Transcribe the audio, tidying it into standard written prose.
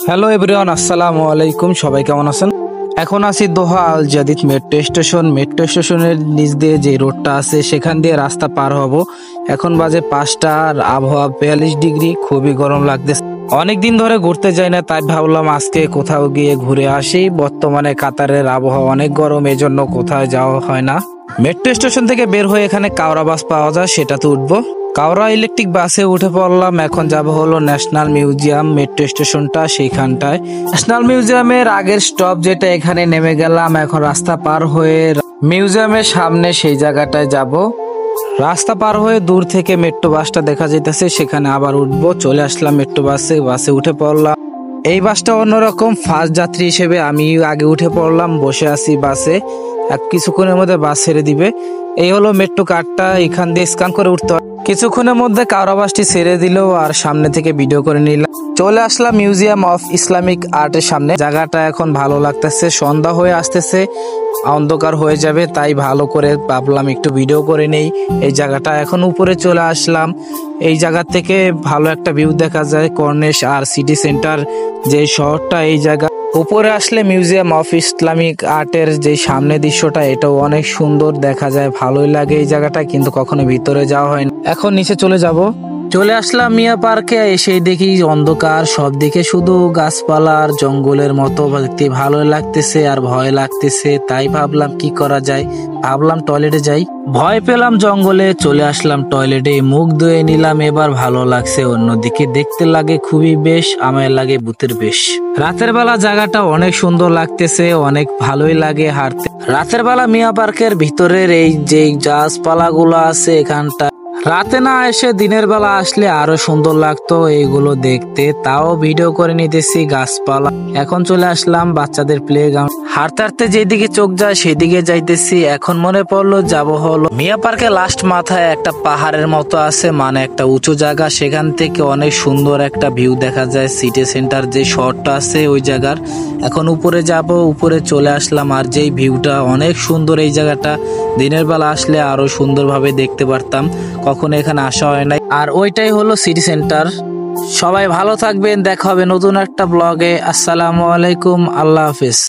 Hello everyone, আসসালামু আলাইকুম। সবাই কেমন আছেন? এখন আছি দোহা আল জাদিদ মেট্রো স্টেশনের নিচ দিয়ে যে রোডটা আছে সেখান দিয়ে রাস্তা পার হব। এখন বাজে 5টা আর আবহাওয়া 42 ডিগ্রি, খুবই গরম লাগতেছে। অনেকদিন ধরে ঘুরতে যাই না, তাই ভাবলাম আজকে কোথাও গিয়ে ঘুরে আসি। বর্তমানে কাতারের আবহাওয়া অনেক গরম, এজন্য কোথাও যাওয়া হয় না। মেট্রো স্টেশন থেকে বের হয়ে এখানে কাওরা বাস পাওয়া যায়, সেটাতে উঠবো। কাওরা ইলেকট্রিক বাসে উঠে পড়লাম। এখন যাব হলো ন্যাশনাল মিউজিয়াম, মেট্রো স্টেশনটা সেইখানটায়। ন্যাশনাল মিউজিয়ামের আগের স্টপ যেটা, এখানে নেমে গেলাম। এখন রাস্তা পার হয়ে মিউজিয়ামের সামনে সেই জায়গাটায় যাব। রাস্তা পার হয়ে দূর থেকে মেট্রো বাসটা দেখা যাইতেছে, সেখানে আবার উঠবো। চলে আসলাম মেট্রো বাসে উঠে পড়লাম। এই বাসটা অন্যরকম, ফার্স্ট যাত্রী হিসেবে আমি আগে উঠে পড়লাম, বসে আছি বাসে। কিছুক্ষণের মধ্যে বাস ছেড়ে দিবে। এই হলো মেট্রো কার্ডটা, এখান দিয়ে স্ক্যান করে উঠতে হয়। কিছুক্ষণের মধ্যে কাওরা বাসটি ছেড়ে দিল আর সামনে থেকে ভিডিও করে নিলাম। চলে আসলাম মিউজিয়াম অফ ইসলামিক আর্টের সামনে। জায়গাটা এখন ভালো লাগতেছে, সন্ধ্যা হয়ে আসতেছে, অন্ধকার হয়ে যাবে, তাই ভালো করে ভাবলাম একটু ভিডিও করে নেই। এই জায়গাটা এখন উপরে চলে আসলাম। এই জায়গা থেকে ভালো একটা ভিউ দেখা যায়, কর্নিশ আর সিটি সেন্টার যে শহরটা। এই জায়গা উপরে আসলে মিউজিয়াম অফ ইসলামিক আর্টের যে সামনে দৃশ্যটা, এটাও অনেক সুন্দর দেখা যায়, ভালোই লাগে এই জায়গাটা, কিন্তু কখনো ভিতরে যাওয়া হয় না। এখন নিচে চলে যাব। চলে আসলাম মিয়া পার্কে, এসে দেখি অন্ধকার, সব দিকে শুধু গাছপালা আর জঙ্গলের মতো দেখতে ভালো লাগতেছে আর ভয় লাগতেছে। তাই ভাবলাম কি করা যায়, ভাবলাম টয়লেটে যাই। ভয় পেলাম জঙ্গলে, চলে আসলাম টয়লেটে, মুখ ধুয়ে নিলাম। এবার ভালো লাগছে। অন্যদিকে দেখতে লাগে খুবই বেশ, আমায় লাগে ভূতের বেশ। রাতের বেলা জায়গাটা অনেক সুন্দর লাগতেছে, অনেক ভালোই লাগে হাঁটতে। রাতের বেলা মিয়া পার্কের ভিতরের এই যে গাছপালা গুলো আছে এখানটা, রাতে না এসে দিনের বেলা আসলে আরো সুন্দর লাগতো এইগুলো দেখতে। তাও ভিডিও করে নিতেছি গাছপালা। এখন চলে আসলাম বাচ্চাদের প্লে গ্রাউন্ড। হাঁটতে হাঁটতে যেদিকে চোখ যায় সেদিকে যাইতেছি। এখন মনে পড়লো যাব হলো মিয়া পার্কের লাস্ট মাথায় একটা পাহাড়ের মতো আছে, মানে একটা উঁচু জায়গা, সেখান থেকে অনেক সুন্দর একটা ভিউ দেখা যায়। সিটি সেন্টার যে শহরটা আছে ওই জায়গার। এখন উপরে যাব, উপরে চলে আসলাম। আর যেই ভিউটা অনেক সুন্দর, এই জায়গাটা দিনের বেলা আসলে আরো সুন্দরভাবে দেখতে পারতাম, কখনো এখানে আসা হয় নাই। আর ওইটাই হলো সিটি সেন্টার। সবাই ভালো থাকবেন, দেখা হবে নতুন একটা ব্লগে। আসসালামু আলাইকুম, আল্লাহ হাফিজ।